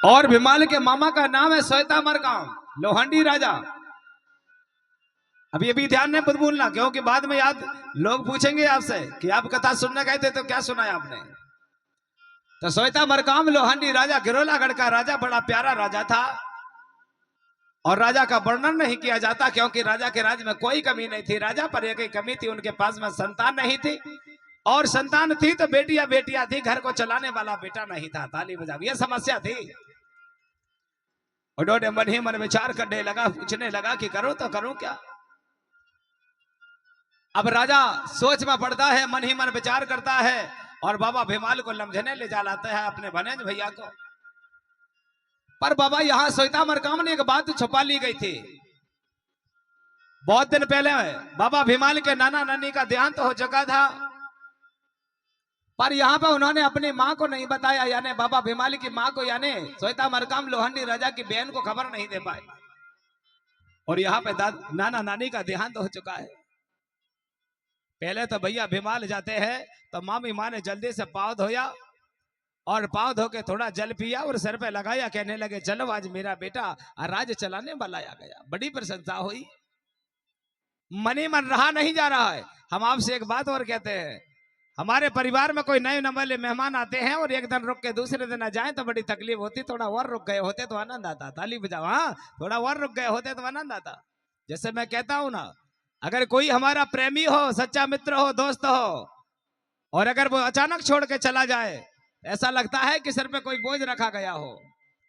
और भीमाल के मामा का नाम है श्वेता मरकाम लोहंडी राजा। अभी अभी ध्यान नहीं मत भूलना, क्योंकि बाद में याद लोग पूछेंगे आपसे कि आप कथा सुनने गए थे तो क्या सुना है आपने। तो श्वेता मरकाम लोहंडी राजा गिरोलागढ़ का राजा बड़ा प्यारा राजा था। और राजा का वर्णन नहीं किया जाता, क्योंकि राजा के राज में कोई कमी नहीं थी। राजा पर एक ही कमी थी, उनके पास में संतान नहीं थी। और संतान थी तो बेटियां बेटियां थी, घर को चलाने वाला बेटा नहीं था। ताली बजाओ, ये समस्या थी। उन्होंने मन ही मन विचार करने लगा, पूछने लगा कि करूं तो करूं क्या। अब राजा सोच में पड़ता है, मन ही मन विचार करता है और बाबा भीमाल को लमझने ले जा लाते हैं अपने भनेज भैया को। पर बाबा यहां श्वेता मरकाम ने एक बात छुपा ली गई थी। बहुत दिन पहले बाबा भीमाल के नाना नानी का देहांत हो चुका था, पर यहाँ पर उन्होंने अपनी माँ को नहीं बताया, यानी बाबा भीमाल की माँ को, यानी श्वेता मरकाम लोहंडी राजा की बहन को खबर नहीं दे पाए। और यहाँ पे नाना नानी का देहांत हो चुका है। पहले तो भैया भीमाल जाते हैं तो मामी माँ ने जल्दी से पाँव धोया और पाँव धो के थोड़ा जल पिया और सर पे लगाया, कहने लगे चलो आज मेरा बेटा राज चलाने वाला आ गया। बड़ी प्रशंसा हुई, मन ही मन रहा नहीं जा रहा है। हम आपसे एक बात और कहते हैं, हमारे परिवार में कोई नए नंबर मेहमान आते हैं और एक दिन रुक के दूसरे दिन आ जाए तो बड़ी तकलीफ होती। थोड़ा और रुक गए होते तो आनंद आता। ताली बजाओ, हाँ, थोड़ा और रुक गए होते तो आनंद आता। जैसे मैं कहता हूं ना, अगर कोई हमारा प्रेमी हो, सच्चा मित्र हो, दोस्त हो, और अगर वो अचानक छोड़ के चला जाए, ऐसा लगता है कि सर पे कोई बोझ रखा गया हो।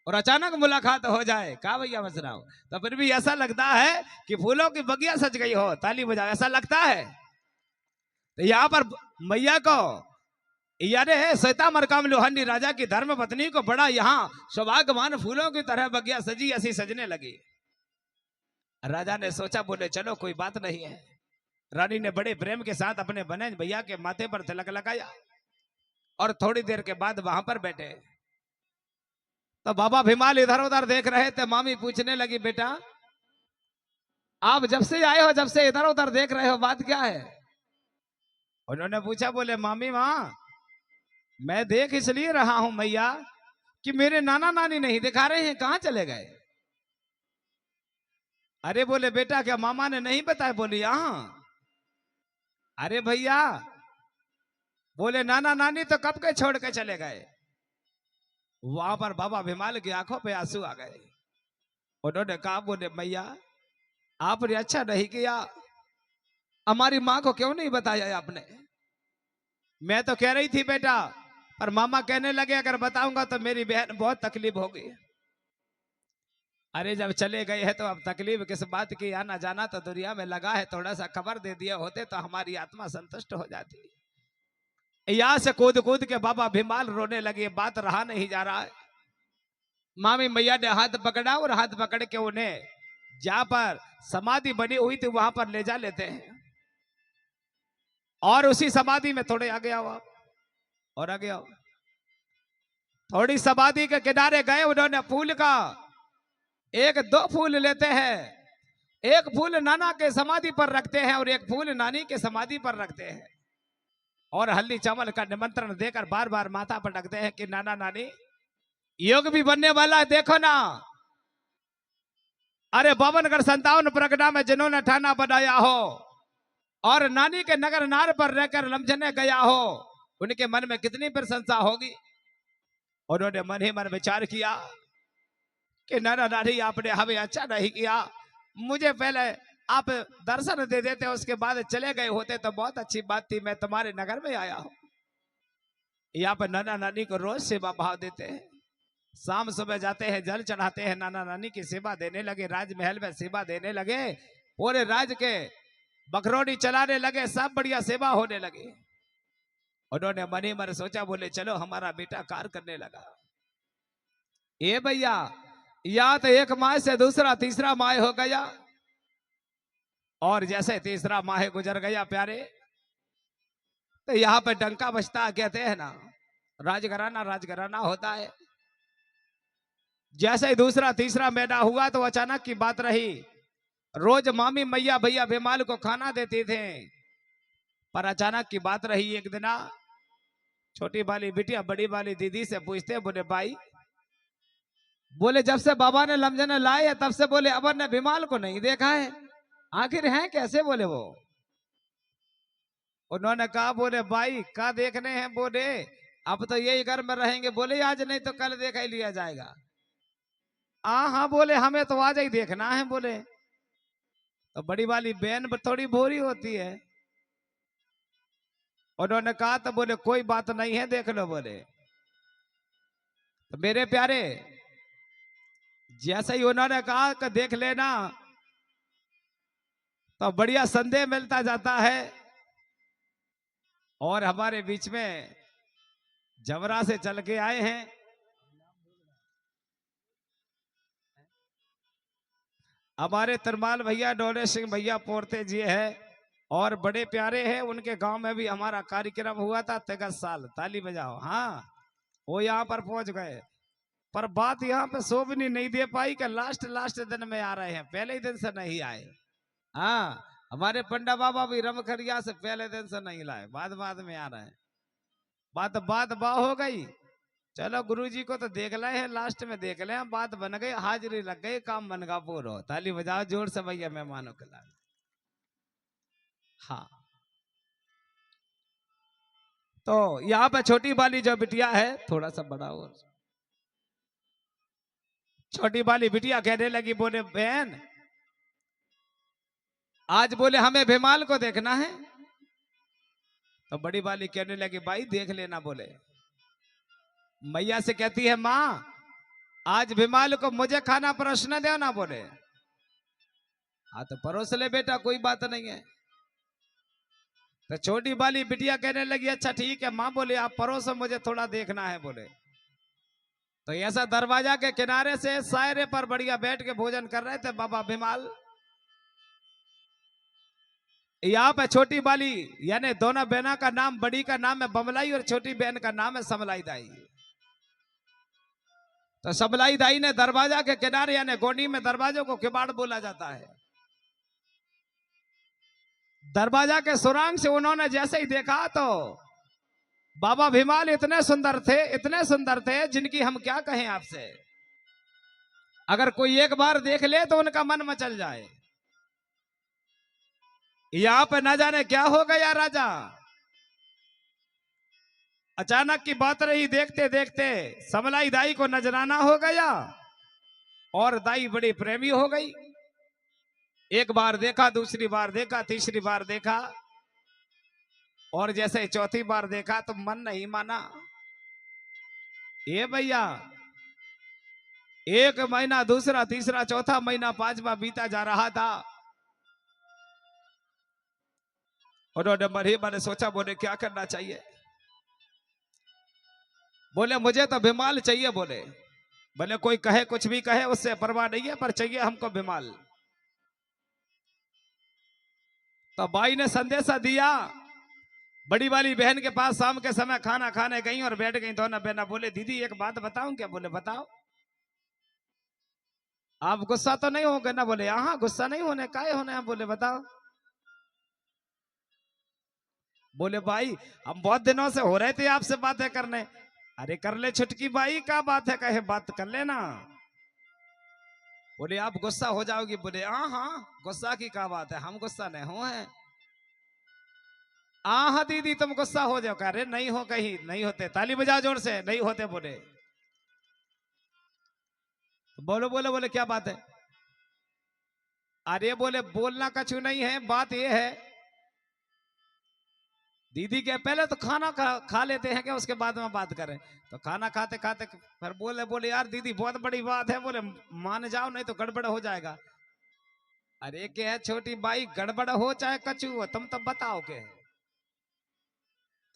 और अचानक मुलाकात हो जाए, कहा भैया बस रहा हूं, तो फिर भी ऐसा लगता है कि फूलों की बगिया सज गई हो। ताली बजाओ, ऐसा लगता है। तो यहाँ पर मैया को, यानी श्वेता मरकाम लोहंडी राजा की धर्म पत्नी को बड़ा यहाँ सौभाग्यवान फूलों की तरह बगिया सजी ऐसी सजने लगी। राजा ने सोचा, बोले चलो कोई बात नहीं है। रानी ने बड़े प्रेम के साथ अपने बने भैया के माथे पर तिलक लगाया और थोड़ी देर के बाद वहां पर बैठे। तो बाबा भीमाल इधर उधर देख रहे थे। मामी पूछने लगी, बेटा आप जब से आए हो, जब से इधर उधर देख रहे हो, बात क्या है। उन्होंने पूछा, बोले मामी माँ मैं देख इसलिए रहा हूं मैया कि मेरे नाना नानी नहीं दिखा रहे हैं, कहां चले गए। अरे बोले बेटा क्या मामा ने नहीं बताया। बोली यहां। अरे भैया, बोले नाना नानी तो कब के छोड़ के चले गए। वहां पर बाबा भीमाल की आंखों पे आंसू आ गए। उन्होंने कहा, बोले मैया आपने अच्छा नहीं किया, हमारी माँ को क्यों नहीं बताया आपने। मैं तो कह रही थी बेटा, पर मामा कहने लगे अगर बताऊंगा तो मेरी बहन बहुत तकलीफ होगी। अरे जब चले गए हैं तो अब तकलीफ किस बात की, आना जाना तो दुनिया में लगा है, थोड़ा सा खबर दे दिए होते तो हमारी आत्मा संतुष्ट हो जाती। यहां से कूद कूद के बाबा भीमाल रोने लगे, बात रहा नहीं जा रहा है। मामी मैया ने हाथ पकड़ा और हाथ पकड़ के उन्हें जहां पर समाधि बनी हुई थी वहां पर ले जा लेते हैं। और उसी समाधि में थोड़े आगे आओ आप, और आगे आओ। थोड़ी समाधि के किनारे गए, उन्होंने फूल का एक दो फूल लेते हैं। एक फूल नाना के समाधि पर रखते हैं और एक फूल नानी के समाधि पर रखते हैं। और हल्दी चावल का निमंत्रण देकर बार बार माथा पर रखते हैं कि नाना नानी योग भी बनने वाला है, देखो ना। अरे 52 परगना में जिन्होंने ठाना बनाया हो और नानी के नगर नार पर रहकर लमझने गया हो, उनके मन में कितनी प्रशंसा होगी। उन्होंने मन ही मन विचार किया कि नाना नानी आपने हमें अच्छा नहीं किया, मुझे पहले आप दर्शन दे देते, उसके बाद चले गए होते तो बहुत अच्छी बात थी। मैं तुम्हारे नगर में आया हूं। यहाँ पर नाना नानी को रोज सेवा भाव देते हैं। शाम सुबह जाते हैं, जल चढ़ाते हैं, नाना नानी की सेवा देने लगे, राजमहल में सेवा देने लगे, पूरे राज के बखरौनी चलाने लगे, सब बढ़िया सेवा होने लगी। उन्होंने मन ही मन सोचा, बोले चलो हमारा बेटा कार्य करने लगा। ये भैया या तो एक माह से दूसरा तीसरा माह हो गया, और जैसे तीसरा माह गुजर गया प्यारे, तो यहाँ पे डंका बजता, कहते हैं ना राजघराना राजघराना होता है। जैसे ही दूसरा तीसरा महीना हुआ तो अचानक की बात रही, रोज मामी मैया भैया भीमाल को खाना देते थे, पर अचानक की बात रही, एक दिन छोटी वाली बिटिया बड़ी वाली दीदी से पूछते, बोले भाई बोले जब से बाबा ने लमजने लाए है तब से बोले अबर ने भीमाल को नहीं देखा है, आखिर हैं कैसे? बोले वो। उन्होंने कहा बोले भाई का देखने हैं, बोले अब तो यही घर में रहेंगे, बोले आज नहीं तो कल देखा ही लिया जाएगा। हाँ हाँ बोले हमें तो आज ही देखना है बोले। तो बड़ी वाली बहन थोड़ी भोरी होती है, उन्होंने कहा तो बोले कोई बात नहीं है देख लो बोले। तो मेरे प्यारे जैसे ही उन्होंने कहा कि देख लेना, तो बढ़िया संदेह मिलता जाता है। और हमारे बीच में जवरा से चल के आए हैं हमारे तरमाल भैया, डोले सिंह भैया पोरते जी है, और बड़े प्यारे हैं। उनके गांव में भी हमारा कार्यक्रम हुआ था 23 साल, ताली बजाओ। हाँ वो यहाँ पर पहुंच गए, पर बात यहाँ पे शोभनी नहीं दे पाई कि लास्ट लास्ट दिन में आ रहे हैं, पहले ही दिन से नहीं आए। हाँ हमारे पंडा बाबा भी रमखरिया से पहले दिन से नहीं लाए, बाद बाद में आ रहे हैं। बात बा हो गई, चलो गुरुजी को तो देख ले हैं, लास्ट में देख ले, बात बन गई, हाजिरी लग गई, काम बन गया पूरा। ताली बजाओ जोर से भैया मेहमानों के लिए। हाँ तो यहाँ पे छोटी वाली जो बिटिया है, थोड़ा सा बड़ा और छोटी वाली बिटिया कहने लगी बोले बहन आज बोले हमें भीमाल को देखना है। तो बड़ी वाली कहने लगी भाई देख लेना बोले। मैया से कहती है माँ आज भीमाल को मुझे खाना परोसने दो ना बोले। हाँ तो परोस ले बेटा कोई बात नहीं है। तो छोटी वाली बिटिया कहने लगी अच्छा ठीक है माँ, बोले आप परोसो मुझे थोड़ा देखना है बोले। तो ऐसा दरवाजा के किनारे से सायरे पर बढ़िया बैठ के भोजन कर रहे थे बाबा भीमाल। यहाँ पे छोटी वाली यानी दोनों बहना का नाम, बड़ी का नाम है बमलाई और छोटी बहन का नाम है समलाई दाई। तो समलाई दाई ने दरवाजा के किनारे यानी गोनी में दरवाजों को किबाड़ बोला जाता है, दरवाजा के सुरंग से उन्होंने जैसे ही देखा तो बाबा भीमाल इतने सुंदर थे, इतने सुंदर थे जिनकी हम क्या कहें आपसे। अगर कोई एक बार देख ले तो उनका मन मचल जाए। यहां पे न जाने क्या हो गया राजा, अचानक की बात रही, देखते देखते समलाई दाई को नजराना हो गया और दाई बड़ी प्रेमी हो गई। एक बार देखा, दूसरी बार देखा, तीसरी बार देखा और जैसे चौथी बार देखा तो मन नहीं माना। ये भैया एक महीना, दूसरा, तीसरा, चौथा महीना, पांचवा बीता जा रहा था। उन्होंने मैंने सोचा बोले क्या करना चाहिए। बोले मुझे तो भीमाल चाहिए बोले। बोले कोई कहे कुछ भी कहे उससे परवाह नहीं है, पर चाहिए हमको भीमाल। तो बाई ने संदेशा दिया, बड़ी वाली बहन के पास शाम के समय खाना खाने गई और बैठ गई दोनों बहना। बोले दीदी एक बात बताऊं क्या? बोले बताओ। आप गुस्सा तो नहीं होगे ना? बोले हाँ गुस्सा नहीं होने, काहे होने हैं? बोले बताओ। बोले भाई हम बहुत दिनों से हो रहे थे आपसे बातें करने। अरे कर ले छुटकी बाई, क्या बात है, कहे बात कर लेना। बोले आप गुस्सा हो जाओगी। बोले हाँ हाँ गुस्सा की क्या बात है, हम गुस्सा नहीं हो है। हाँ दीदी तुम गुस्सा हो जाओ। कह रहे नहीं हो, कहीं नहीं होते। ताली बजा जोर से, नहीं होते। बोले बोलो बोलो बोले क्या बात है? अरे बोले बोलना कछु नहीं है, बात ये है दीदी के पहले तो खाना खा लेते हैं क्या, उसके बाद में बात करें। तो खाना खाते खाते फिर बोले यार दीदी बहुत बड़ी बात है। बोले मान जाओ नहीं तो गड़बड़ हो जाएगा। अरे क्या है छोटी बाई, गड़बड़ हो चाहे कछु हो तुम तो बताओ के।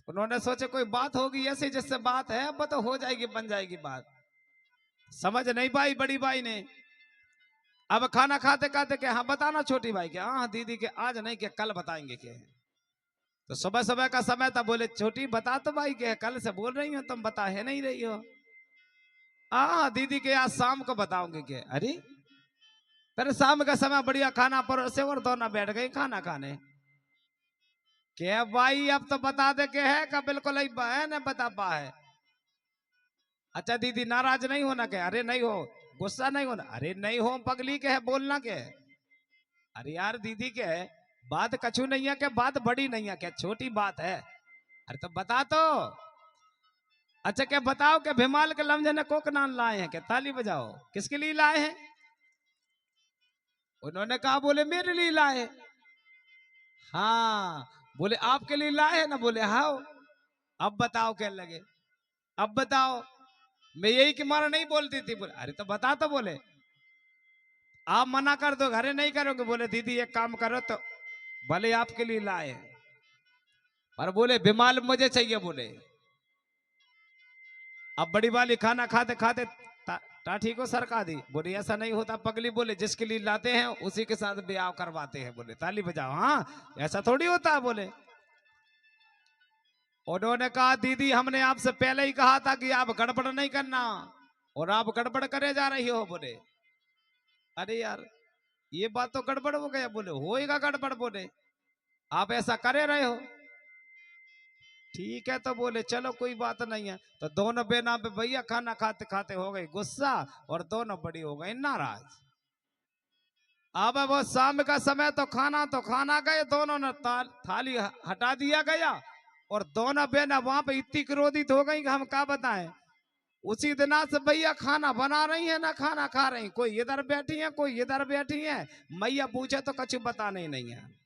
उन्होंने सोचे कोई बात होगी ऐसी जिससे बात है, अब तो हो जाएगी, बन जाएगी बात। समझ नहीं पाई बड़ी बाई ने। अब खाना खाते खाते के हाँ बताना छोटी भाई के, हाँ दीदी के आज नहीं के कल बताएंगे के। तो सुबह सुबह का समय था। बोले छोटी बता तो भाई के, कल से बोल रही हो तुम, बता है नहीं रही हो। हाँ दीदी के आज शाम को बताओगे के। अरे फिर शाम का समय बढ़िया खाना परोसे और दोनों बैठ गए खाना खाने। के भाई अब तो बता दे के है का बिल्कुल ही बहन है बता पा है। अच्छा दीदी नाराज नहीं होना क्या? अरे नहीं हो। गुस्सा नहीं होना? अरे नहीं हो पगली के है, बोलना क्या है? अरे यार दीदी के है, बात कछु नहीं है क्या? बात बड़ी नहीं है क्या? छोटी बात है। अरे तो बता तो। अच्छा क्या बताओ कि भिमाल के लमजे ने कोकनान लाए हैं क्या? ताली बजाओ। किसके लिए लाए हैं? उन्होंने कहा बोले मेरे लिए लाए। हाँ। बोले आपके लिए लाए हैं ना? बोले हाँ। अब बताओ क्या लगे? अब बताओ। मैं यही के मारा नहीं बोलती थी। बोले अरे तो बता तो। बोले आप मना कर दो, अरे नहीं करोगे? बोले दीदी एक काम करो तो, भले आपके लिए लाए हैं, पर बोले बिमाल मुझे चाहिए। बोले अब बड़ी वाली खाना खाते खाते टाठी को सरका दी। बोले ऐसा नहीं होता पगली। बोले जिसके लिए लाते हैं उसी के साथ ब्याह करवाते हैं। बोले ताली बजाओ। हाँ ऐसा थोड़ी होता है। बोले उन्होंने कहा दीदी हमने आपसे पहले ही कहा था कि आप गड़बड़ नहीं करना, और आप गड़बड़ करे जा रही हो। बोले अरे यार ये बात तो गड़बड़ हो गया। बोले होएगा गड़बड़। बोले आप ऐसा करे रहे हो। ठीक है तो बोले चलो कोई बात नहीं है। तो दोनों बेना पे भैया खाना खाते खाते हो गई गुस्सा, और दोनों बड़ी हो गई नाराज। अब वो शाम का समय तो खाना गए, दोनों ने थाली हटा दिया गया, और दोनों बेना वहां पे इतनी क्रोधित हो गई कि हम क्या बताएं। उसी दिन से भैया खाना बना रही है ना खाना खा रही, कोई इधर बैठी है कोई इधर बैठी है। मैया पूछे तो कुछ बताने ही नहीं है।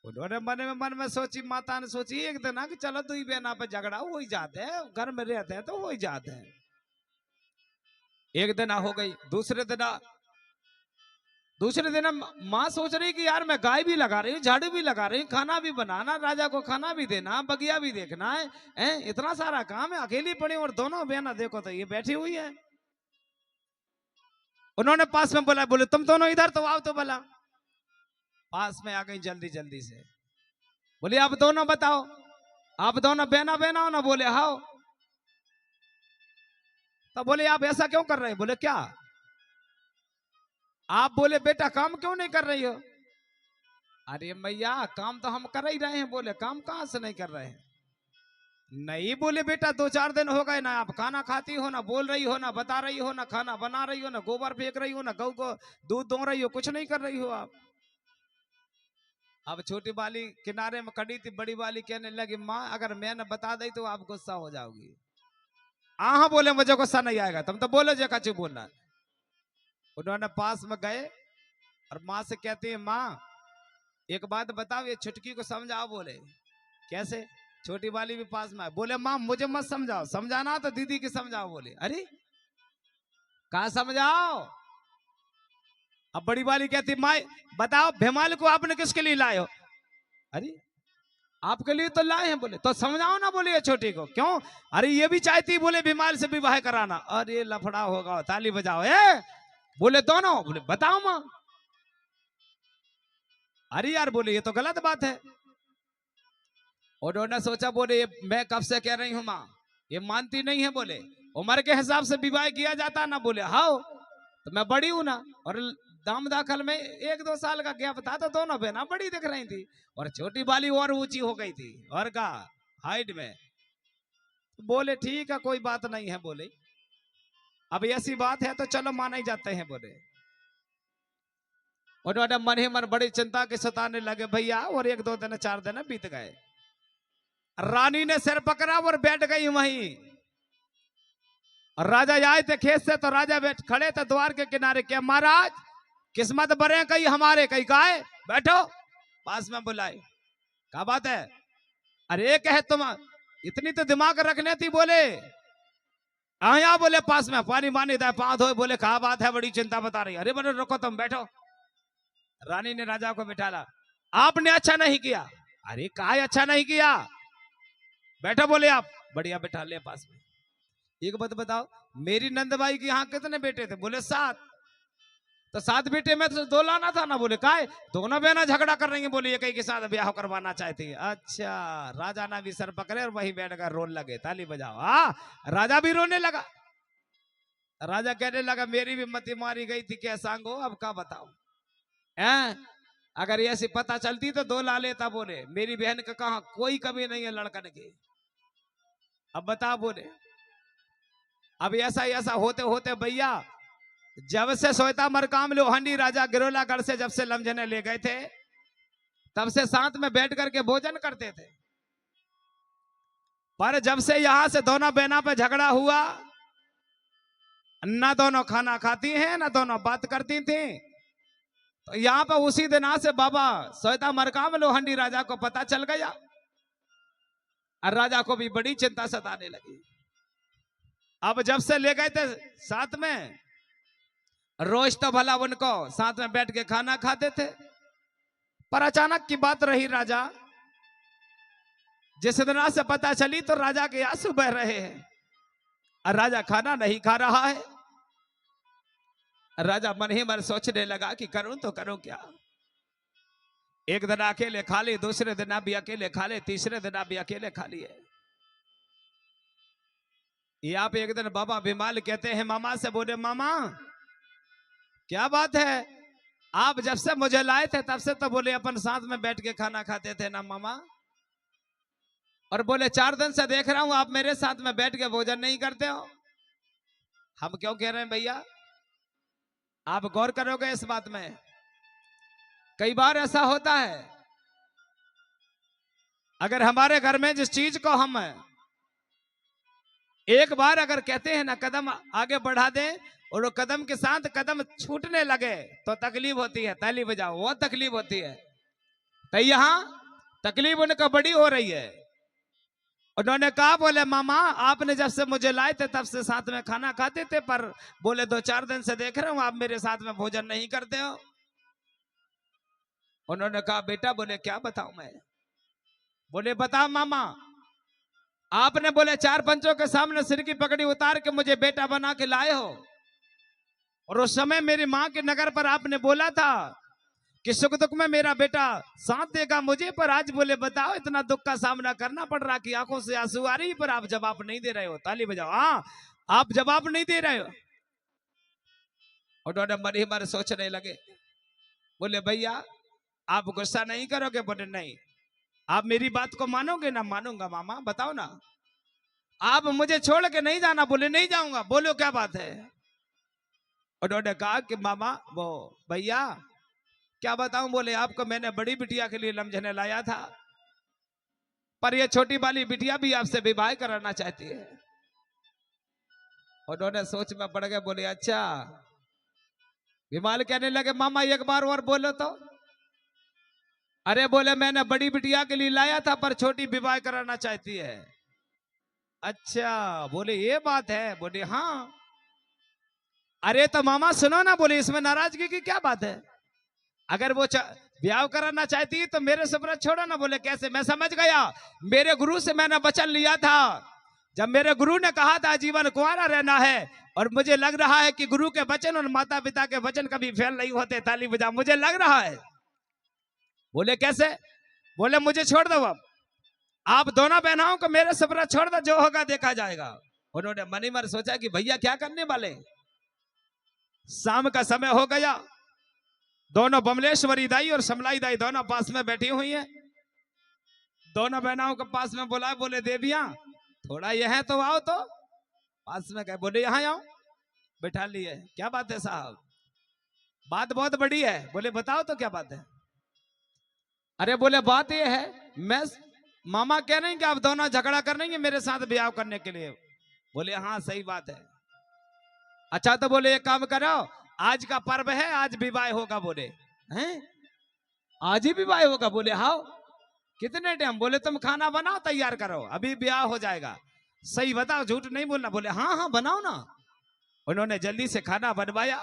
उन्होंने मन में सोची, माता ने सोची एक दिन कि चलो दुई बहना पे झगड़ा हो ही जाते हैं, घर में रहते हैं तो हो ही जाते हैं। एक दिन हो गई, दूसरे दिन माँ सोच रही कि यार मैं गाय भी लगा रही हूँ, झाड़ू भी लगा रही हूँ, खाना भी बनाना, राजा को खाना भी देना, बगिया भी देखना है, इतना सारा काम है, अकेली पड़ी और दोनों बहना देखो तो ये बैठी हुई है। उन्होंने पास में बोला, बोले तुम दोनों इधर तो आओ तो। बोला पास में आ गई जल्दी जल्दी से। बोले आप दोनों बताओ, आप दोनों बहना बहना हो ना? बोले हाँ। तो बोले आप ऐसा क्यों कर रहे हैं? बोले क्या? आप बोले बेटा काम क्यों नहीं कर रही हो? अरे मैया काम तो हम कर ही रहे हैं। बोले काम कहां से नहीं कर रहे हैं? नहीं बोले बेटा 2-4 दिन हो गए ना, आप खाना खाती हो ना, बोल रही हो ना, बता रही हो ना, खाना बना रही हो ना, गोबर फेंक रही हो ना, गऊ को दूध दो रही हो, कुछ नहीं कर रही हो आप। अब छोटी वाली किनारे में खड़ी थी, बड़ी वाली कहने लगी माँ अगर मैंने बता दी तो आप गुस्सा हो जाओगी। हाँ बोले मुझे गुस्सा नहीं आएगा, तुम तो बोलो जो कछु बोलना। उन्होंने पास में गए और माँ से कहती है माँ एक बात बताओ, ये छुटकी को समझाओ। बोले कैसे? छोटी वाली भी पास में है। बोले माँ मुझे मत समझाओ, समझाना तो दीदी की समझाओ। बोले अरे कहा समझाओ? अब बड़ी वाली कहती माँ बताओ भेमाल को आपने किसके लिए लाए हो? अरे आपके लिए तो लाए हैं। बोले तो समझाओ ना। बोले ये छोटी को क्यों? अरे ये भी चाहती बोले भीमाल से विवाह कराना। अरे लफड़ा होगा, ताली बजाओ। बोले दोनों? बोले बताओ माँ। अरे यार बोले ये तो गलत बात है। उन्होंने सोचा बोले मैं कब से कह रही हूँ माँ, ये मानती नहीं है। बोले उम्र के हिसाब से विवाह किया जाता ना? बोले हाँ तो मैं बड़ी हूं ना, और दाम दाखल में 1-2 साल का गैप था, तो दोनों बहना बड़ी दिख रही थी, और छोटी वाली और ऊंची हो गई थी और का हाइट में। तो बोले ठीक है कोई बात नहीं है। बोले अब ऐसी बात है तो चलो माने जाते हैं। बोले उन्होंने मन ही मन बड़ी चिंता के सताने लगे भैया, और 1-2 दिन 4 दिन बीत गए। रानी ने सिर पकड़ा और बैठ गई वहीं। और राजा आए थे खेत से, तो राजा बैठ खड़े थे द्वार के किनारे। क्या महाराज किस्मत बरे कहीं हमारे कहीं का है, बैठो। पास में बुलाए, क्या बात है? अरे कहे तुम इतनी तो दिमाग रखने थी। बोले आया। बोले पास में पानी मानी था, पाँव धोए। बोले क्या बात है, बड़ी चिंता बता रही। अरे बोले रुको तुम बैठो। रानी ने राजा को बिठाला। आपने अच्छा नहीं किया। अरे कहा अच्छा नहीं किया, बैठो। बोले आप बढ़िया बिठा ले पास में। एक बात बताओ, मेरी नंदबाई के यहाँ कितने बेटे थे? बोले 7। तो 7 बेटे में तो 2 लाना था ना? बोले काय दोनों बहना झगड़ा कर रही हैं। बोले ये कहीं के साथ ब्याह करवाना चाहती है। अच्छा राजा ना भी सर पकड़े और वही बैठ कर रोने लगे। ताली बजाओ। राजा भी रोने लगा। राजा कहने लगा मेरी भी मति मारी गई थी क्या सांगो, अब क्या बताओ हैं? अगर ऐसी पता चलती तो 2 ला लेता। बोले मेरी बहन का कहा कोई कमी नहीं है लड़कन की। अब बता। बोले अब ऐसा ऐसा होते होते भैया, जब से सोयता मरकाम लोहांडी राजा गिरोलागढ़ से जब से लमझने ले गए थे, तब से साथ में बैठ करके भोजन करते थे। पर जब से यहां से दोनों बहना पे झगड़ा हुआ, ना दोनों खाना खाती हैं ना दोनों बात करती थी। तो यहां पर उसी दिन से बाबा सोयता मरकाम लोहांडी राजा को पता चल गया और राजा को भी बड़ी चिंता सताने लगी। अब जब से ले गए थे साथ में, रोज तो भला उनको साथ में बैठ के खाना खाते थे, पर अचानक की बात रही राजा, जिस दिन से पता चली तो राजा के आंसू बह रहे हैं और राजा खाना नहीं खा रहा है। राजा मन ही मन सोचने लगा कि करूं तो करूं क्या। एक दिन अकेले खा ली, दूसरे दिन भी अकेले खा ले, तीसरे दिन भी अकेले खा लिए। यहाँ पे एक दिन बाबा भीमाल कहते हैं मामा से, बोले मामा क्या बात है, आप जब से मुझे लाए थे तब से तो बोले अपन साथ में बैठ के खाना खाते थे ना मामा, और बोले 4 दिन से देख रहा हूं आप मेरे साथ में बैठ के भोजन नहीं करते हो। हम क्यों कह रहे हैं भैया, आप गौर करोगे इस बात में। कई बार ऐसा होता है, अगर हमारे घर में जिस चीज को हम एक बार अगर कहते हैं ना कदम आगे बढ़ा दें और वो कदम के साथ कदम छूटने लगे तो तकलीफ होती है। ताली बजाओ, वो तकलीफ होती है। तो यहां तकलीफ उनको बड़ी हो रही है। उन्होंने कहा, बोले मामा आपने जब से मुझे लाए थे तब से साथ में खाना खाते थे, पर बोले 2-4 दिन से देख रहा हूं आप मेरे साथ में भोजन नहीं करते हो। उन्होंने कहा बेटा, बोले क्या बताऊं मैं। बोले बताओ मामा, आपने बोले 4 पंचों के सामने सिर की पगड़ी उतार के मुझे बेटा बना के लाए हो, और उस समय मेरी मां के नगर पर आपने बोला था कि सुख दुख में मेरा बेटा साथ देगा मुझे, पर आज बोले बताओ इतना दुख का सामना करना पड़ रहा कि आंखों से आंसू आ रही, पर आप जवाब नहीं दे रहे हो। ताली बजाओ, हाँ आप जवाब नहीं दे रहे हो। उन्होंने मन ही मन सोचने लगे। बोले भैया आप गुस्सा नहीं करोगे। बोले नहीं। आप मेरी बात को मानोगे ना। मानूंगा मामा, बताओ ना। आप मुझे छोड़ के नहीं जाना। बोले नहीं जाऊंगा। बोलो क्या बात है। उन्होंने कहा कि मामा वो भैया क्या बताऊं। बोले आपको मैंने बड़ी बिटिया के लिए लमझने लाया था, पर ये छोटी वाली बिटिया भी आपसे विवाह कराना चाहती है। उन्होंने सोच में पड़ गए। बोले अच्छा। विमाल कहने लगे मामा एक बार और बोलो तो। अरे बोले मैंने बड़ी बिटिया के लिए लाया था, पर छोटी विवाह कराना चाहती है। अच्छा। बोले ये बात है। बोले हाँ। अरे तो मामा सुनो ना। बोले इसमें नाराजगी की क्या बात है। अगर वो ब्याह कराना चाहती है तो मेरे से व्रत छोड़ो ना। बोले कैसे। मैं समझ गया, मेरे गुरु से मैंने वचन लिया था। जब मेरे गुरु ने कहा था जीवन कुंवारा रहना है, और मुझे लग रहा है कि गुरु के वचन और माता पिता के वचन कभी फेल नहीं होते। ताली बजा, मुझे लग रहा है। बोले कैसे। बोले मुझे छोड़ दो, अब आप दोनों बहनाओं को मेरे से व्रत छोड़ दो, जो होगा देखा जाएगा। उन्होंने मन ही मन सोचा कि भैया क्या करने वाले। शाम का समय हो गया। दोनों बमलेश्वरी दाई और समलाई दाई दोनों पास में बैठी हुई हैं। दोनों बहनाओं के पास में बुलाए। बोले देवियां थोड़ा यह तो आओ। तो पास में गए। बोले यहां आओ। बैठा लिए। क्या बात है साहब। बात बहुत बड़ी है। बोले बताओ तो क्या बात है। अरे बोले बात यह है, मैं मामा कह रहे हैं कि आप दोनों झगड़ा कर रही हैं मेरे साथ ब्याह करने के लिए। बोले हाँ सही बात है। अच्छा तो बोले एक काम करो, आज का पर्व है, आज विवाह होगा। बोले हैं आज ही विवाह होगा। बोले हाँ। कितने टाइम। बोले तुम खाना बनाओ, तैयार करो, अभी ब्याह हो जाएगा। सही बताओ, झूठ नहीं बोलना। बोले हाँ हाँ बनाओ ना। उन्होंने जल्दी से खाना बनवाया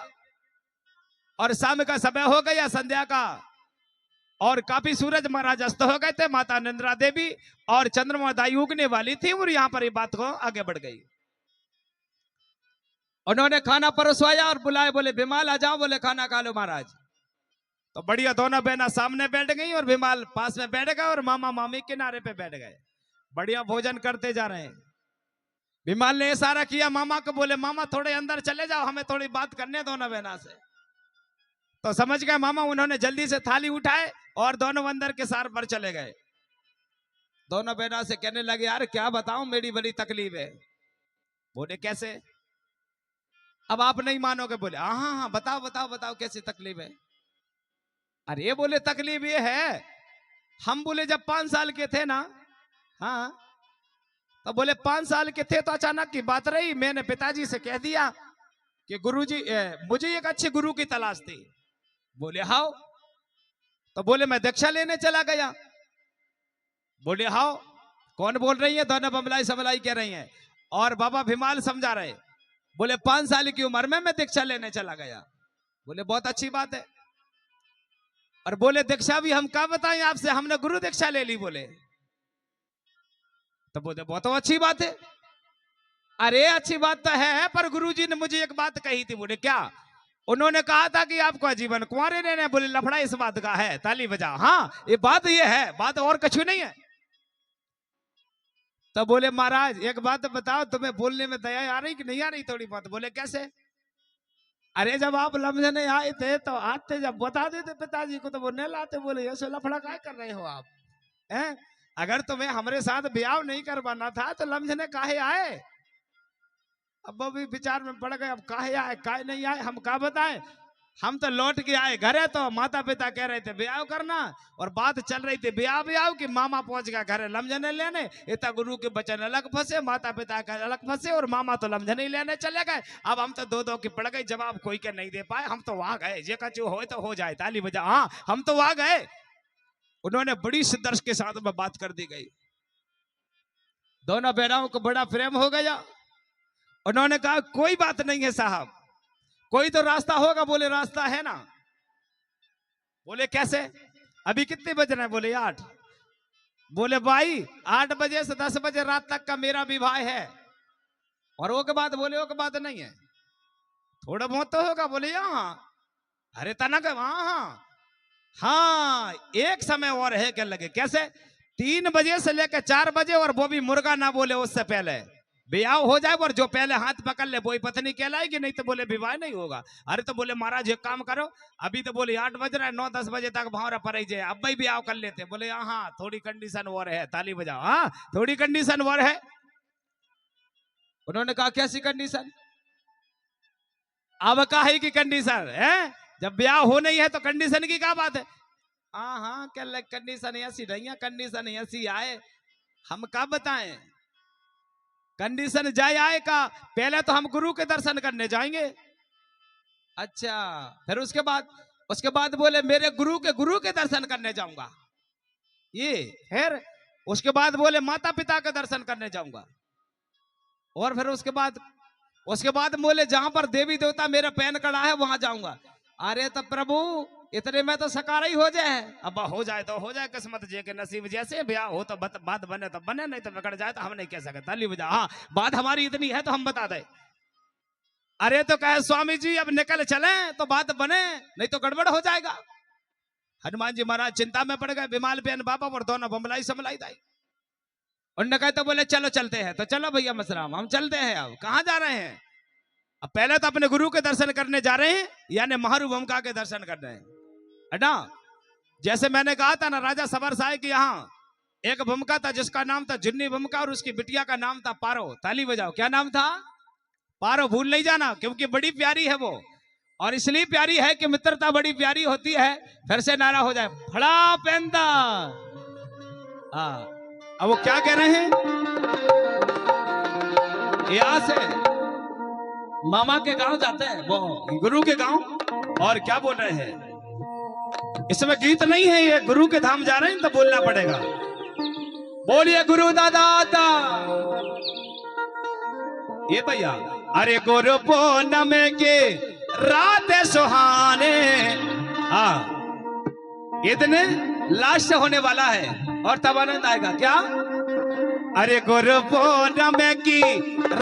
और शाम का समय हो गया, संध्या का, और काफी सूरज महाराज अस्त हो गए थे। माता नंद्रा देवी और चंद्रमा दाई उगने वाली थी, और यहां पर ये बात को आगे बढ़ गई। उन्होंने खाना परोसवाया और बुलाए। बोले विमाल आ जाओ। बोले खाना खा लो महाराज। तो बढ़िया दोनों बहना सामने बैठ गई और विमाल पास में बैठ गए, और मामा मामी किनारे पे बैठ गए। बढ़िया भोजन करते जा रहे हैं। विमाल ने इशारा किया मामा को। बोले मामा थोड़े अंदर चले जाओ, हमें थोड़ी बात करने दोनों बहना से। तो समझ गए मामा। उन्होंने जल्दी से थाली उठाए और दोनों अंदर के सार पर चले गए। दोनों बहना से कहने लगे यार क्या बताऊं, मेरी बड़ी तकलीफ है। बोले कैसे। अब आप नहीं मानोगे। बोले हाँ हाँ हाँ, बताओ बताओ बताओ कैसी तकलीफ है। अरे बोले तकलीफ ये है, हम बोले जब 5 साल के थे ना, हाँ, तो बोले 5 साल के थे तो अचानक की बात रही, मैंने पिताजी से कह दिया कि गुरुजी मुझे एक अच्छे गुरु की तलाश थी। बोले हाउ? तो बोले मैं दीक्षा लेने चला गया। बोले हाउ? कौन बोल रही है? दोनों बमलाई समलाई कह रही हैं और बाबा भीमाल समझा रहे। बोले 5 साल की उम्र में मैं दीक्षा लेने चला गया। बोले बहुत अच्छी बात है। और बोले दीक्षा भी हम क्या बताएं आपसे, हमने गुरु दीक्षा ले ली। बोले तो बोले बहुत अच्छी बात है। अरे अच्छी बात तो है, पर गुरुजी ने मुझे एक बात कही थी। बोले क्या? उन्होंने कहा था कि आपको जीवन कुंवारे रहना है। बोले लफड़ा इस बात का है, ताली बजा। हाँ ये बात ये है, बात और कुछ नहीं है। तो बोले महाराज एक बात बताओ, तुम्हें बोलने में दया आ रही कि नहीं आ रही थोड़ी बहुत? बोले कैसे? अरे जब आप लमझने आए थे तो आते जब बता देते पिताजी को तो वो नहीं लाते। बोले ऐसे लफड़ा क्या कर रहे हो आप हैं? अगर तुम्हें हमारे साथ ब्याह नहीं करवाना था तो लमझने काहे आए? अब वो भी विचार में पड़ गए, अब काहे आए काहे नहीं आए हम क्या बताएं। हम तो लौट के आए घरे तो माता पिता कह रहे थे ब्याह करना, और बात चल रही थी ब्याह कि मामा पहुंच गया घरे लमझने लेने। इतना गुरु के बचन अलग फंसे, माता पिता का अलग फंसे, और मामा तो लमझने लेने चले गए। अब हम तो दो की पड़ गई, जवाब कोई के नहीं दे पाए। हम तो वहां गए, जे कचू हो तो हो जाए, ताली बजा। हाँ हम तो वहां गए। उन्होंने बड़ी सिद्धर्श के साथ में बात कर दी गई, दोनों बहनों को बड़ा प्रेम हो गया। उन्होंने कहा कोई बात नहीं है साहब, कोई तो रास्ता होगा। बोले रास्ता है ना। बोले कैसे? अभी कितने बज रहे हैं? बोले 8। बोले भाई 8 बजे से 10 बजे रात तक का मेरा विवाह है, और वो के बाद? बोले वो के बाद नहीं है, थोड़ा बहुत तो होगा। बोले यहाँ? अरे तनक हाँ हाँ हाँ, एक समय और है क्या लगे? कैसे? 3 बजे से लेकर 4 बजे, और वो भी मुर्गा ना बोले उससे पहले ब्याह हो जाए, और जो पहले हाथ पकड़ ले वही पत्नी कहलाएगी, नहीं तो बोले विवाह नहीं होगा। अरे तो बोले महाराज एक काम करो, अभी तो बोले 8 बज रहा है, 9-10 बजे तक भावरा पर जाए, अब भाई ब्याह कर लेते। बोले हाँ थोड़ी कंडीशन और है, ताली बजाओ। हाँ थोड़ी कंडीशन और है। उन्होंने कहा कैसी कंडीशन? अब का है की कंडीशन है, जब ब्याह हो नहीं है तो कंडीशन की क्या बात है? हाँ हाँ क्या कंडीशन ऐसी नहीं है, कंडीशन ऐसी आए, हम क्या बताएं। कंडीशन जाए आए का, पहले तो हम गुरु के दर्शन करने जाएंगे। अच्छा फिर उसके बाद बोले मेरे गुरु के दर्शन करने जाऊंगा। ये फिर उसके बाद बोले माता पिता के दर्शन करने जाऊंगा, और फिर उसके बाद बोले जहां पर देवी देवता मेरा पैन कड़ा है वहां जाऊंगा। अरे तो प्रभु इतने में तो सकार ही हो जाए। अब हो जाए तो हो जाए, किस्मत जे के नसीब जैसे, ब्याह हो तो बात बने तो बने, नहीं तो बिगड़ जाए तो हम नहीं कह सकते। ताली बजा। हाँ बात हमारी इतनी है तो हम बता दें। अरे तो कहे स्वामी जी अब निकल चले तो बात बने, नहीं तो गड़बड़ हो जाएगा। हनुमान जी महाराज चिंता में पड़ गए, बिमाल बेन बाबा और दोनों बमलाई समलाई दाई। उन्होंने कहा तो बोले चलो चलते हैं। तो चलो भैया मसराम हम चलते हैं। अब कहाँ जा रहे हैं? अब पहले तो अपने गुरु के दर्शन करने जा रहे हैं, यानी महारू भूमिका के दर्शन कर रहे हैं, है ना। जैसे मैंने कहा था ना, राजा सबर साय के यहाँ एक भूमिका था जिसका नाम था जुन्नी भूमिका, और उसकी बिटिया का नाम था पारो। ताली बजाओ। क्या नाम था? पारो। भूल नहीं जाना, क्योंकि बड़ी प्यारी है वो, और इसलिए प्यारी है कि मित्रता बड़ी प्यारी होती है। फिर से नारा हो जाए, फड़ा पेंदा। हाँ अब वो क्या कह रहे हैं? यहां से मामा के गांव जाते हैं, वो गुरु के गांव, और क्या बोल रहे हैं? इसमें गीत नहीं है, ये गुरु के धाम जा रहे हैं तो बोलना पड़ेगा। बोलिए गुरु दादा। ये भैया अरे गुरु पूनम के रात सुहाने, हाँ इतने लास्ट होने वाला है और तब आनंद आएगा। क्या? अरे गुरु पूनम की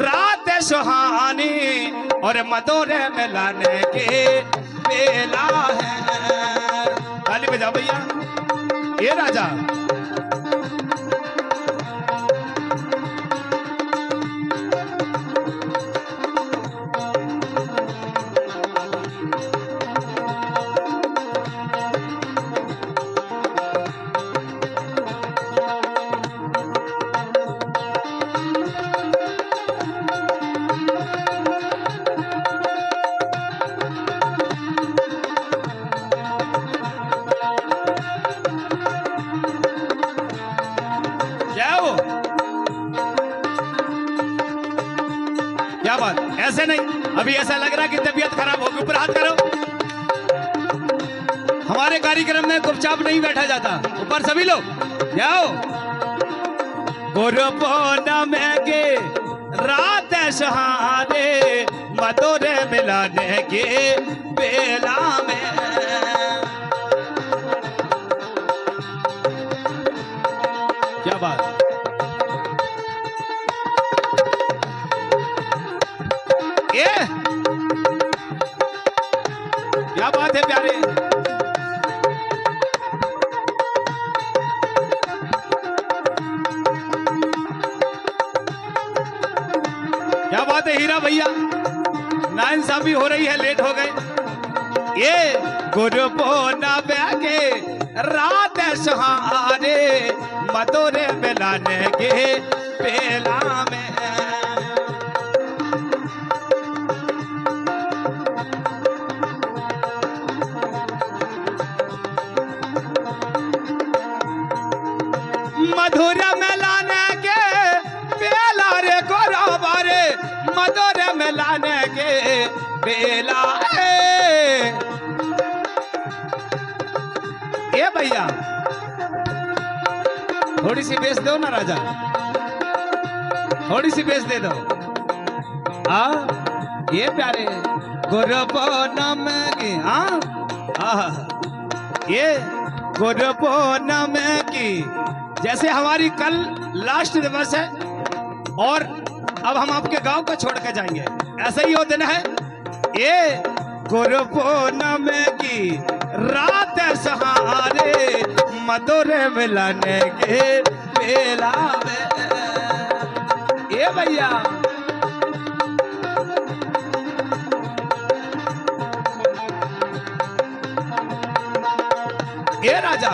रात सुहानी, और मधुर मिलाने के बेला है। ताली बजा भैया। ये राजा ऐसे नहीं, अभी ऐसा लग रहा कि तबीयत खराब होगी। ऊपर हाथ करो। हमारे कार्यक्रम में चुपचाप नहीं बैठा जाता, ऊपर सभी लोग जाओ। गुरु पूनम के रात सहारे मधुर मिलाने के बेला में, क्या बात। ये क्या बात है प्यारे। क्या बात है हीरा भैया, नाइंसाफी हो रही है, लेट हो गए। ये गुरु पूनम के रात सहारे मधुर मिलाने के बेला में, मधुर मिलाने के बेला रे गोरबा रे, मधुर मिलाने के बेला। ए भैया थोड़ी सी बेच दो ना राजा, थोड़ी सी बेच दे दो। ये प्यारे गुरु पूनम की, ये गुरु पूनम की, जैसे हमारी कल लास्ट दिवस है और अब हम आपके गांव को छोड़ के जाएंगे, ऐसा ही वो दिन है। ये गुरु पूनम की रात सहारे मधुर मिलाने के बेला में। ये भैया ये राजा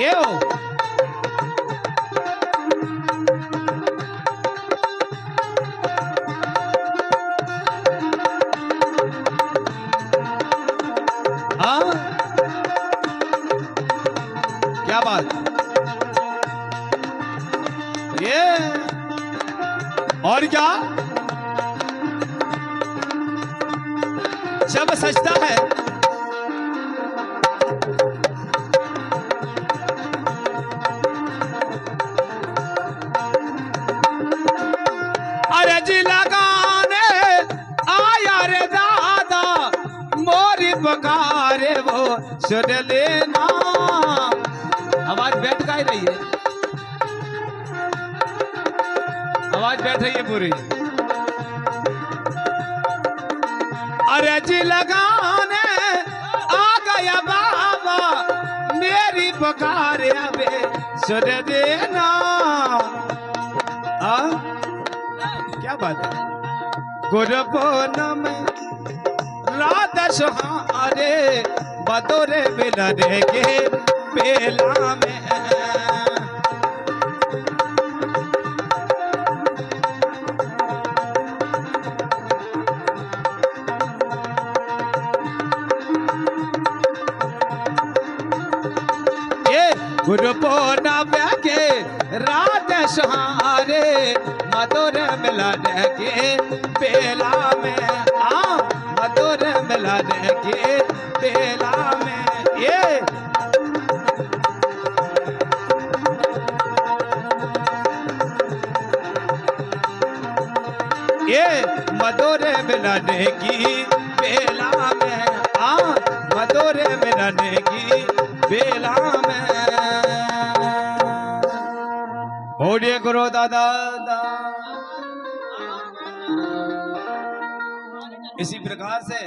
ये हो। क्या बात। ये और क्या जब सजता है अरे जी लगाने आया रे दादा, मोरी पकारे वो सुन लेना। आवाज बैठ का ही रही है, आवाज बैठ रही है पूरी। अरे जी लगाने आ गया बाबा, मेरी पुकार अबे सुन देना। क्या बात है। गुरु पूनम रात सहारे मधुर मिलाने के बेला में, गुरु पूनम के रात सहारे मधुर मिलाने के बेला में, मधुर मिलाने के बेला में। ये मधुर मिलाने की बेला में, मधुर मिलाने की बेला में। बोलिए गुरु दादा। इसी प्रकार से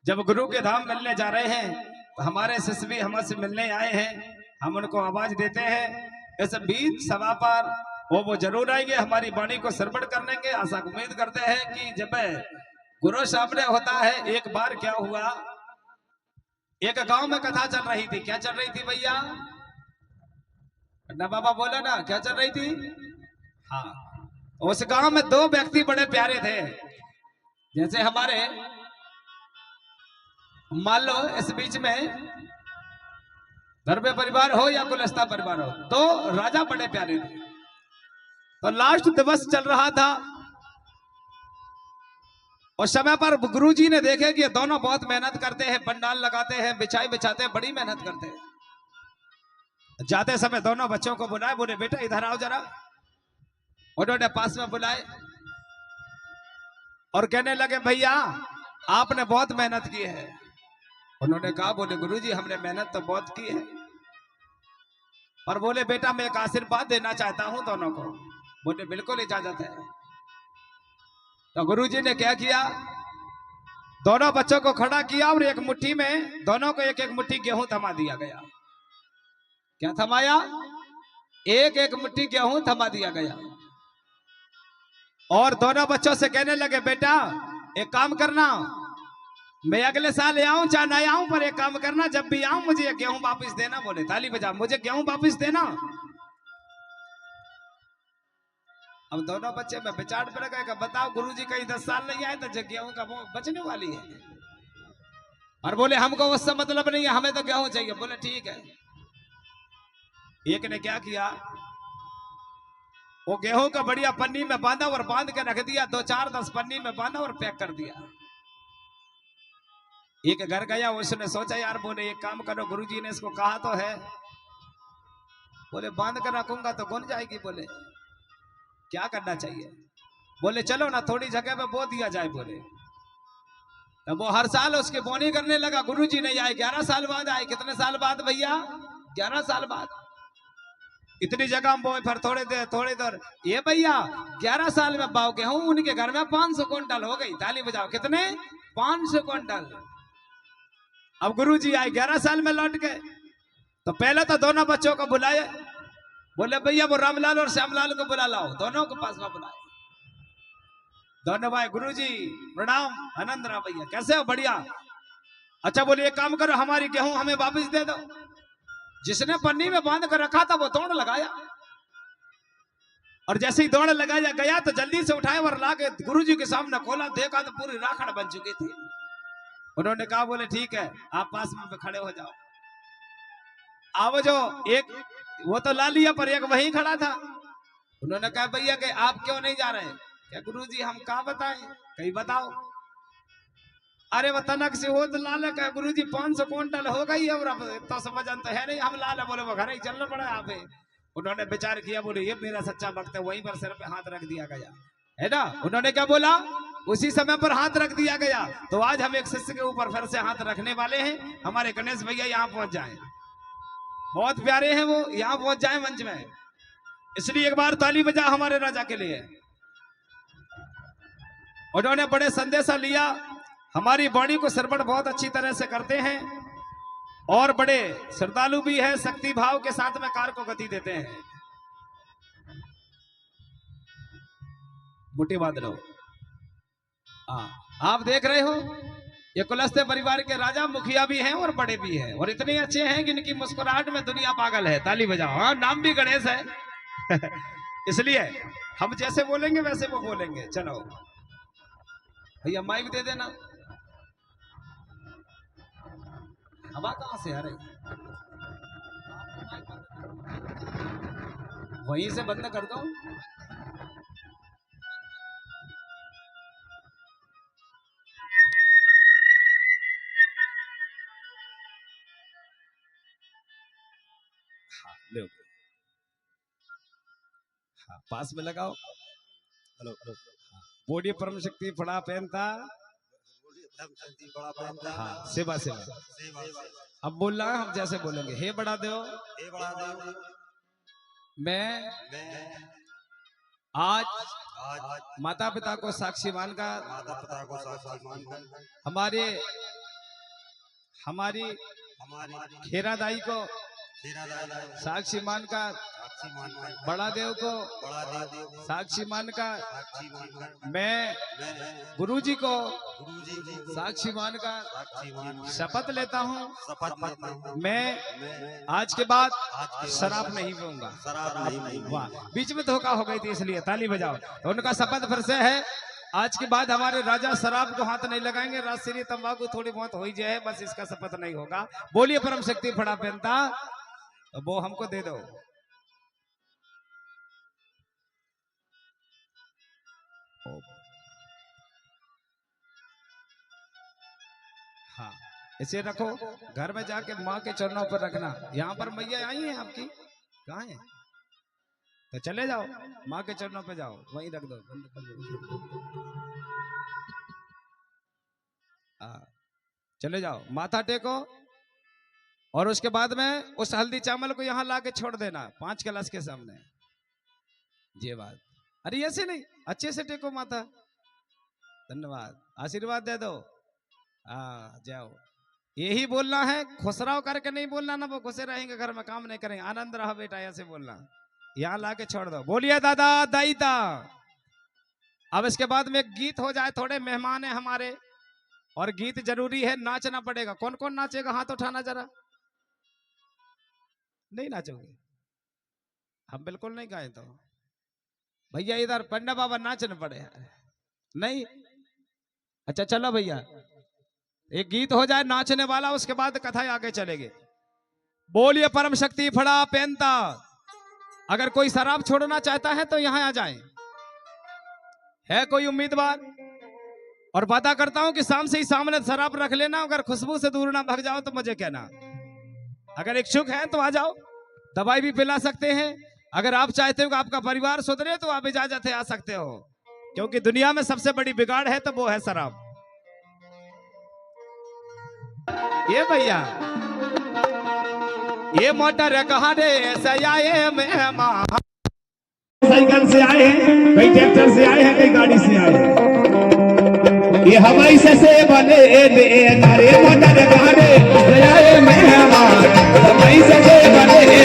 जब गुरु के धाम मिलने जा रहे हैं तो हमारे शिष्य भी हमसे मिलने आए हैं, हम उनको आवाज देते हैं। इस बीच सभा पर वो जरूर आएंगे, हमारी वाणी को सरबड़ करने के आशा उम्मीद करते हैं कि जब गुरु सामने होता है। एक बार क्या हुआ, एक गांव में कथा चल रही थी। क्या चल रही थी भैया? ना बाबा बोला ना, क्या चल रही थी? हाँ, उस गांव में दो व्यक्ति बड़े प्यारे थे। जैसे हमारे मान लो इस बीच में धर्म परिवार हो या कुलस्ता परिवार हो, तो राजा बड़े प्यारे थे। तो लास्ट दिवस चल रहा था और समय पर गुरुजी ने देखे कि ये दोनों बहुत मेहनत करते हैं, पंडाल लगाते हैं, बिछाई बिछाते हैं, बड़ी मेहनत करते हैं। जाते समय दोनों बच्चों को बुलाए, बोले बेटा इधर आओ जरा। उन्होंने पास में बुलाए और कहने लगे भैया आपने बहुत मेहनत की है। उन्होंने कहा, बोले गुरुजी हमने मेहनत तो बहुत की है, और बोले बेटा मैं एक आशीर्वाद देना चाहता हूं दोनों को। बोले बिल्कुल इजाजत है। तो गुरुजी ने क्या किया, दोनों बच्चों को खड़ा किया और एक मुट्ठी में दोनों को एक एक मुट्ठी गेहूं थमा दिया गया। क्या थमाया? एक एक मुट्ठी गेहूं थमा दिया गया। और दोनों बच्चों से कहने लगे बेटा एक काम करना, मैं अगले साल आऊं चाहे ना आऊं, पर एक काम करना, जब भी आऊं मुझे ये गेहूं वापस देना। बोले ताली बजा, मुझे गेहूं वापस देना। अब दोनों बच्चे में विचार पड़ गए, बताओ गुरुजी कहीं 10 साल नहीं आए तो गेहूं का वो बचने वाली है। और बोले हमको उससे मतलब नहीं है, हमें तो गेहूं चाहिए। बोले ठीक है। एक ने क्या किया, वो गेहूं का बढ़िया पन्नी में बांधा और बांध के रख दिया, 2 4 10 पन्नी में बांधा और पैक कर दिया। एक घर गया, उसने सोचा यार, बोले एक काम करो, गुरुजी ने इसको कहा तो है, बोले बांध कर रखूंगा तो गुन जाएगी। बोले क्या करना चाहिए? बोले चलो ना थोड़ी जगह पे बो दिया जाए। बोले तब वो हर साल उसकी बोनी करने लगा। गुरुजी नहीं आए, 11 साल बाद आए। कितने साल बाद भैया? 11 साल बाद। इतनी जगह हम बोए, फिर थोड़ी देर ये भैया 11 साल में बाव गेहूं उनके घर में 500 क्विंटल हो गई। ताली बजाओ, कितने? 500 क्विंटल। अब गुरुजी आए 11 साल में लौट गए। तो पहले तो दोनों बच्चों को बुलाए, बोले भैया वो रामलाल और श्यामलाल को बुला लाओ। दोनों को पास में बुलाए। दोनों भाई, गुरुजी प्रणाम। आनंद राम भैया, कैसे हो? बढ़िया। अच्छा बोले एक काम करो, हमारी गेहूं हमें वापस दे दो। जिसने पन्नी में बांध कर रखा था वो दौड़ लगाया, और जैसे ही दौड़ लगाया गया तो जल्दी से उठाए और लाके गुरुजी के सामने खोला, देखा तो पूरी राखड़ बन चुकी थी। उन्होंने कहा, बोले ठीक है आप पास में खड़े हो जाओ। अब जो एक वो तो ला लिया, पर एक वहीं खड़ा था। उन्होंने कहा भैया कि आप क्यों नहीं जा रहे? क्या गुरुजी हम कहा बताएं? कहीं बताओ। अरे वो तनक से हो तो लाल है। गुरुजी 500 क्विंटल हो गई है, और अब तो समझ तो है नहीं हम लाल है। बोले वो घर ही चलना पड़ा यहाँ पे। उन्होंने विचार किया, बोले ये मेरा सच्चा भक्त है। वहीं पर सिर पे हाथ रख दिया गया है ना। उन्होंने क्या बोला, उसी समय पर हाथ रख दिया गया। तो आज हम एक शिष्य के ऊपर फिर से हाथ रखने वाले हैं। हमारे गणेश भैया यहाँ पहुंच जाए, बहुत प्यारे हैं वो, यहाँ पहुंच जाए मंच में। इसलिए एक बार ताली बजा हमारे राजा के लिए। उन्होंने बड़े संदेशा लिया, हमारी वाणी को श्रवण बहुत अच्छी तरह से करते हैं, और बड़े श्रद्धालु भी है, शक्ति भाव के साथ में कार्य को गति देते हैं। मुट्ठी बांध लो। आप देख रहे हो ये कुलस्ते परिवार के राजा मुखिया भी हैं और बड़े भी हैं, और इतने अच्छे हैं कि इनकी मुस्कुराहट में दुनिया पागल है। ताली बजाओ। हाँ, नाम भी गणेश है। इसलिए हम जैसे बोलेंगे वैसे वो बोलेंगे। चलो भैया माइक दे देना। हवा कहां से आ रही? वहीं से बंद कर दो। हाँ, ले हाँ, पास में लगाओ। Hello hello. बोलिए परम शक्ति बड़ा पहनता। हाँ, सेवा सेवा। अब बोलना है हम जैसे बोलेंगे। हे बड़ा देव, मैं आज माता पिता को साक्षी मानकर हमारी खेरादाई को साक्षी मानकर, बड़ा देव को साक्षी मानकर, मैं गुरुजी को साक्षी मानकर शपथ लेता हूँ, मैं आज के बाद शराब नहीं पीऊंगा। वाह, बीच में धोखा हो गई थी इसलिए। ताली बजाओ। तो उनका शपथ फिर से है, आज के बाद हमारे राजा शराब को हाथ नहीं लगाएंगे, राजश्री तंबाकू थोड़ी बहुत हो ही जाए, बस इसका शपथ नहीं होगा। बोलिए परम शक्ति फड़ा पहनता, वो हमको दे दो। हाँ, इसे रखो, घर में जाके माँ के चरणों पर रखना। यहाँ पर मैया आई हैं आपकी, कहाँ है? तो चले जाओ, माँ के चरणों पे जाओ, वहीं रख दो, बंद कर दो। चले जाओ, माथा टेको, और उसके बाद में उस हल्दी चावल को यहाँ ला के छोड़ देना 5 कलश के सामने। ये बात, अरे ऐसे नहीं, अच्छे से टेको माथा। धन्यवाद, आशीर्वाद दे दो। जाओ, यही बोलना है, खुसराव करके नहीं बोलना ना, वो घुसे रहेंगे घर में, काम नहीं करेंगे। आनंद रहा बेटा, ऐसे बोलना। यहाँ ला के छोड़ दो। बोलिए दादा दाईता। अब इसके बाद में गीत हो जाए, थोड़े मेहमान है हमारे, और गीत जरूरी है, नाचना पड़ेगा। कौन कौन नाचेगा हाथ उठाना जरा। नहीं नाचोगे? हम बिल्कुल नहीं गाए तो भैया इधर पंडा बाबा नाचने पड़े। नहीं, अच्छा चलो भैया, एक गीत हो जाए नाचने वाला, उसके बाद कथा आगे चलेगी। बोलिए परम शक्ति फड़ा पहनता। अगर कोई शराब छोड़ना चाहता है तो यहां आ जाए। है कोई उम्मीदवार? और वादा करता हूं कि शाम से ही सामने शराब रख लेना, अगर खुशबू से दूर ना भाग जाओ तो मुझे कहना। अगर इच्छुक हैं तो आ जाओ, दवाई भी पिला सकते हैं। अगर आप चाहते हो कि आपका परिवार सुधरे तो आप इजाजत है, आ सकते हो, क्योंकि दुनिया में सबसे बड़ी बिगाड़ है तो वो है शराब। ये भैया, ये मोटर कहाँ रे सयाए मेहमान, साइकिल से आए हैं, कई ट्रैक्टर से आए हैं, कई गाड़ी से आए हैं। ये हवाई से बने नारे मोटर कहाँ रे सयाए मेहमान, हवाई से बने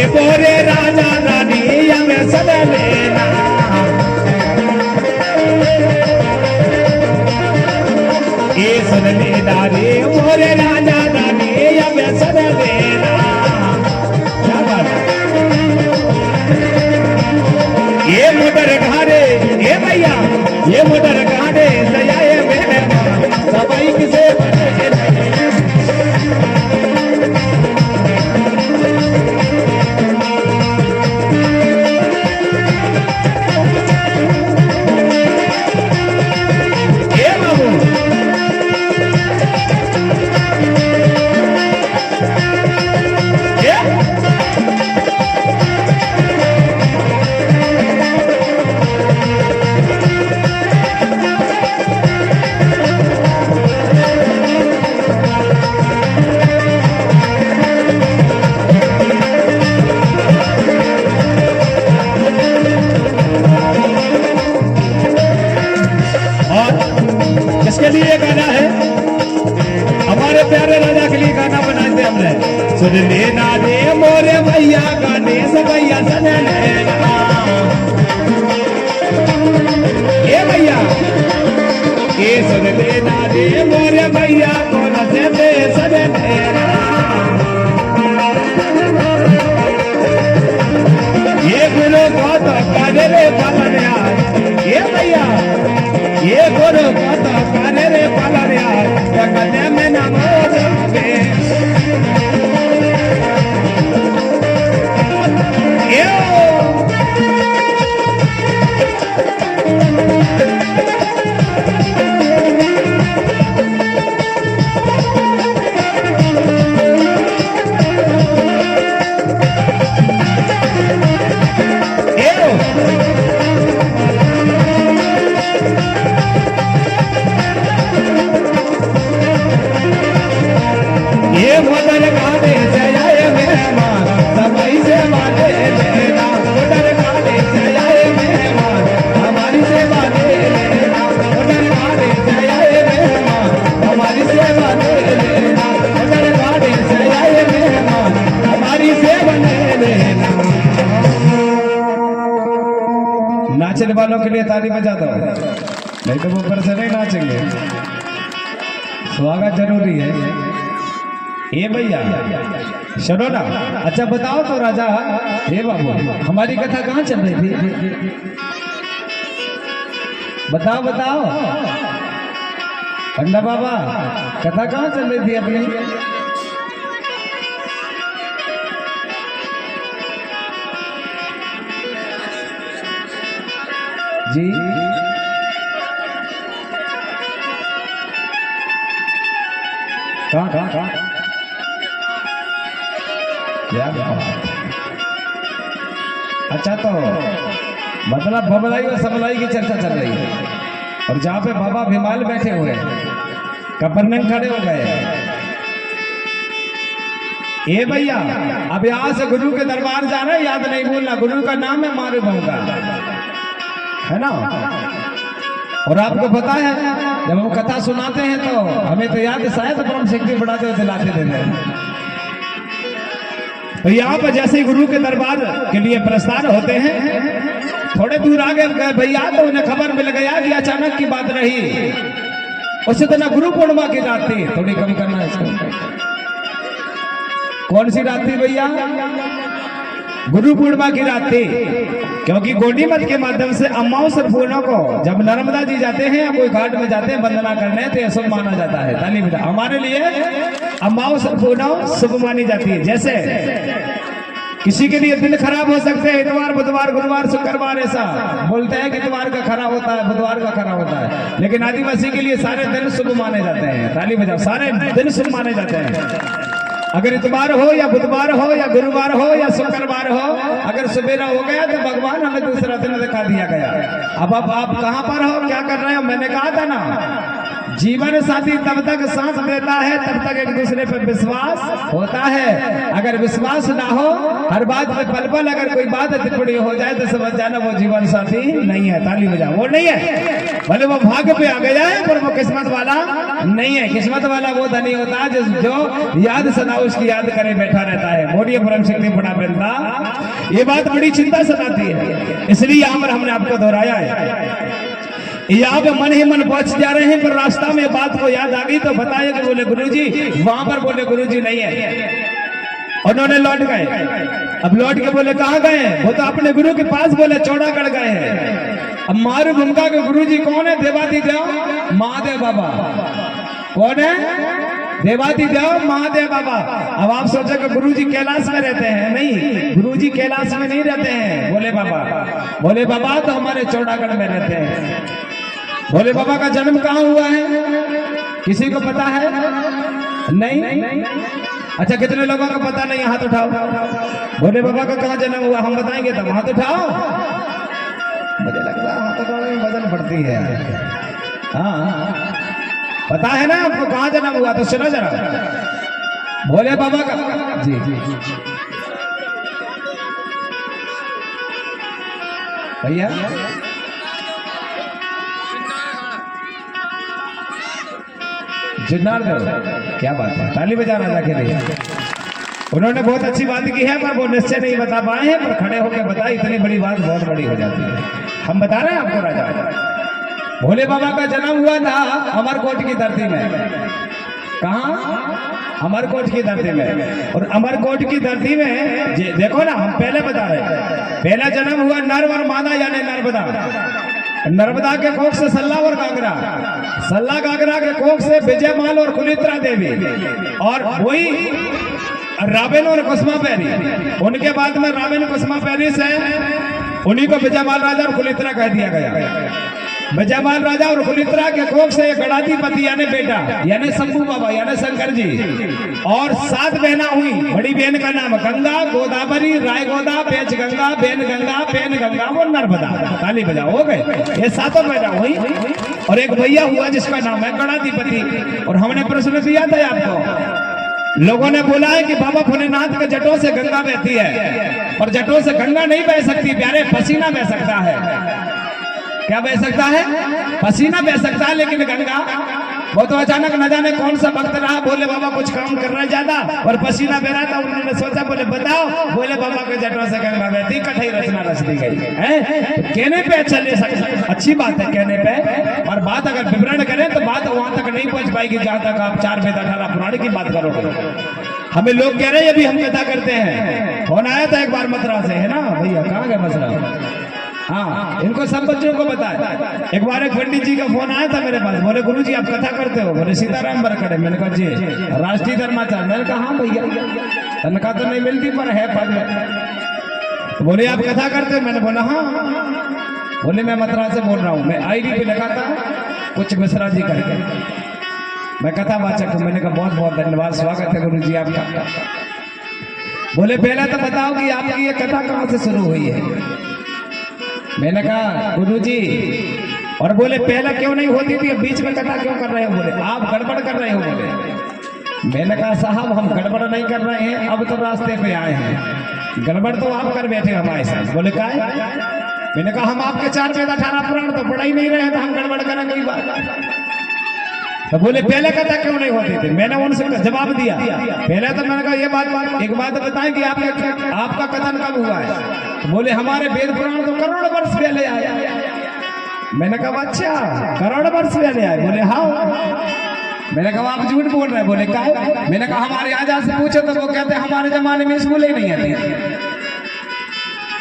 मोरे राजा रानी हमें सद लेना ये सुन लेना रे मोरे राजा रानी हमें सद लेना क्या बात ये मोटर घाड़े ये भैया ये मोटर घाड़े सजाए मेरे सबाई किसे किसके लिए गाना है? हमारे प्यारे राजा के लिए गाना बनाए थे हमने। सुन लेना रे मोरे भैया गाने से भैया सुन लेना ये भैया ये सुन लेना रे मोरे भैया कौन से दे सुन लेना ये गुरु को तो काले रे पालन यार ये भैया ये गुरु को तो काले रे पालन यार जगत में न मोदे ये मोदर गाने से आए मेहमान सबई से बाटे लेना मोदर गाने से आए मेहमान हमारी सेवा ले लेना मोदर गाने से आए मेहमान हमारी सेवा ले लेना मोदर गाने से आए मेहमान हमारी सेवा ले लेना। नाचने वालों के लिए ताली बजा दो नहीं तो वो ऊपर से नहीं नाचेंगे। स्वागत जरूरी है ये भैया चलो ना। अच्छा बताओ तो राजा हे बाबू हमारी कथा कहाँ चल रही थी? बताओ बताओ पंडा बाबा कथा कहाँ चल रही थी अपनी? जी कहाँ अच्छा तो मतलब बबलाई और सबलाई की चर्चा चल रही है और जहाँ पे बाबा भीमाल बैठे हुए हैं कपरनंग खड़े हो गए। ये भैया अब यहाँ से गुरु के दरबार जा रहे याद नहीं भूलना गुरु का नाम है मारू का है ना। और आपको पता है जब हम कथा सुनाते हैं तो हमें तो याद है शायद ब्रह्म शक्ति बढ़ाते हुए दिलाते देते हैं। तो यहाँ पर जैसे ही गुरु के दरबार के लिए प्रस्थान होते हैं थोड़े दूर आगे गए भैया तो उन्हें खबर मिल गया कि अचानक की बात रही। उसी तरह गुरु पूर्णिमा की रात थी। थोड़ी कम करना है इसको। कौन सी रात थी भैया? गुरु पूर्णिमा की रात थी क्योंकि गोडी मत के माध्यम से अम्माओं से फूलों को जब नर्मदा जी जाते हैं या कोई घाट में जाते हैं वंदना करने तो यह शुभ माना जाता है। ताली बजा हमारे लिए अम्माओं से फूलों शुभ मानी जाती है। जैसे किसी के लिए दिन खराब हो सकते हैं इतवार बुधवार गुरुवार शुक्रवार ऐसा बोलते हैं कि इतवार का खराब होता है बुधवार का खराब होता है लेकिन आदिवासी के लिए सारे दिन शुभ माने जाते हैं। ताली बजाओ सारे दिन शुभ माने जाते हैं। अगर इतवार हो या बुधवार हो या गुरुवार हो या शुक्रवार हो अगर सवेरा हो गया तो भगवान हमें दूसरा दिन दिखा दिया गया। अब आप कहाँ पर हो क्या कर रहे हो? मैंने कहा था ना जीवन साथी तब तक सांस लेता है, तब तक एक दूसरे पर विश्वास होता है। अगर विश्वास ना हो, हर बात पे पल पल अगर कोई बात टिप्पणी हो जाए तो समझ जाना वो जीवन साथी नहीं है। ताली बजाओ, वो नहीं है। भले वो भाग्य पे आ गया है पर वो किस्मत वाला नहीं है। किस्मत वाला वो धनी होता है जो याद सदा उसकी याद करे बैठा रहता है। मोदी परम शक्ति बड़ा बनता, ये बात बड़ी चिंता सताती है, इसलिए यहाँ पर हमने आपको दोहराया है। यहाँ पे मन ही मन पहुंच जा रहे हैं, पर रास्ता में बात को याद आ गई तो बताया कि बोले गुरुजी, वहां पर बोले गुरुजी नहीं है। उन्होंने लौट गए। अब लौट के बोले कहाँ गए? वो तो अपने गुरु के पास बोले चौड़ागढ़ गए हैं। अब मारू भूमिका के गुरुजी कौन है? देवादिदेव महादेव बाबा। कौन है? देवादिदेव महादेव बाबा। अब आप सोचे कि गुरुजी कैलाश में रहते हैं? नहीं, गुरुजी कैलाश में नहीं रहते हैं। भोले बाबा तो हमारे चौड़ागढ़ में रहते हैं। भोले बाबा का जन्म कहाँ हुआ है? किसी को पता है? नहीं। अच्छा, कितने लोगों को पता नहीं? हाथ उठाओ। भोले बाबा का कहाँ जन्म हुआ हम बताएंगे तब हाथ उठाओ। मुझे लगता है हाथ उठाने में वजन पड़ती है। हाँ, पता है ना आपको कहाँ जन्म हुआ? तो सुनो जरा। भोले बाबा का जी भैया जिन्नारगढ़, क्या बात है, ताली बजा राजा के लिए। उन्होंने बहुत अच्छी बात की है पर वो निश्चय नहीं बता पाए हैं, पर खड़े होकर बताए, इतनी बड़ी बात बहुत बड़ी हो जाती है। हम बता रहे हैं आपको राजा। भोले बाबा का जन्म हुआ था अमरकोट की धरती में। कहाँ? अमरकोट की धरती में। और अमरकोट की धरती में देखो ना, हम पहले बता रहे हैं, पहला जन्म हुआ नर और मादा यानी नर्मदा के कोख से सल्ला और गागरा, सल्ला गागरा के कोख से विजयमाल और कुलित्रा देवी, और वही रावेन और कुसुमा पैरी। उनके बाद में रावेन कुसुमा पैरी से उन्हीं को विजयमाल राजा और कुलित्रा कह दिया गया। विजयमाल राजा और कुलित्रा के कोख से गणाधिपति यानी बेटा यानी शंभू बाबा यानी शंकर जी, और 7 बहना हुई। बड़ी बहन का नाम गंगा, गोदावरी, राय गोदा, पेच गंगा, बेन गंगा, पेन गंगा, वो नर्मदा। ताली बजाओ, हो गए ये 7 बहना हुई। और एक भैया हुआ जिसका नाम है गणाधिपति। और हमने प्रश्न दिया था आपको, लोगों ने बोला है कि बाबा भोलेनाथ के जटों से गंगा बहती है, और जटों से गंगा नहीं बह सकती प्यारे, पसीना बह सकता है। क्या बह सकता है? पसीना बह सकता है, लेकिन गंगा वो तो अचानक न जाने कौन सा भक्त रहा, भोले बाबा कुछ काम कर रहे ज्यादा और पसीना बह रहा था। उन्होंने सोचा, बोले बताओ, भोले बाबा के जटों से गंगा बहती, कठई रचना रच दी गई है। तो कहने पे अच्छा ले सकते, अच्छी बात है कहने पे, और बात अगर विवरण करें तो बात वहां तक नहीं पहुंच पाएगी जहां तक आप 4 वेद 18 पुराण की बात करोगे। हमें लोग कह रहे हैं अभी हम कथा करते हैं। फोन आया था एक बार मथुरा से, है ना भैया? कहाँ गए मथुरा? हाँ, इनको सब बच्चों को पता है। एक बार एक पंडित जी का फोन आया था मेरे पास, बोले गुरुजी आप कथा करते हो? बोले सीताराम बरकड़े। मैंने कहा जी, राष्ट्रीय धर्माचार्य। मैंने कहा हाँ भैया, तनख्वाह तो नहीं मिलती पर है पद में। तो बोले आप कथा करते हो? मैंने बोला हाँ। बोले मैं मथुरा से बोल रहा हूँ, मैं आईडी पे लगा था कुछ मिश्रा जी करके, मैं कथा वाचक हूँ। मैंने कहा बहुत बहुत धन्यवाद, स्वागत है गुरुजी आपका। बोले पहले तो बताओ कि आपकी ये कथा कहाँ से शुरू हुई है? मैंने कहा गुरुजी, और बोले पहले क्यों नहीं होती थी, बीच में कथा क्यों कर रहे हो? बोले आप गड़बड़ कर रहे हो। बोले मैंने कहा साहब हम गड़बड़ नहीं कर रहे हैं, अब तो रास्ते पे आए हैं, गड़बड़ तो आप कर बैठे हमारे साथ। बोले क्या है? मैंने कहा हम आपके 4 वेद 18 पुराण तो पढ़ ही नहीं रहे तो हम गड़बड़ करेंगे बात। तो बोले पहले कथा क्यों नहीं होती थी? मैंने उनसे जवाब दिया। पहले तो मैंने कहा ये बात, एक बात बताएं कि आपका कथन कब हुआ है? बोले हमारे वेद पुराण तो करोड़ वर्ष पहले आया। मैंने कहा अच्छा, करोड़ वर्ष पहले आए? बोले हाँ। मैंने कहा आप झूठ बोल रहे हैं। बोले क्या? मैंने कहा हमारे आजा से पूछे तो वो कहते हमारे जमाने में स्कूल ही नहीं आती।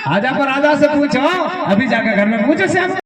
आजा पर आजा से पूछो, अभी जाकर घर में पूछो से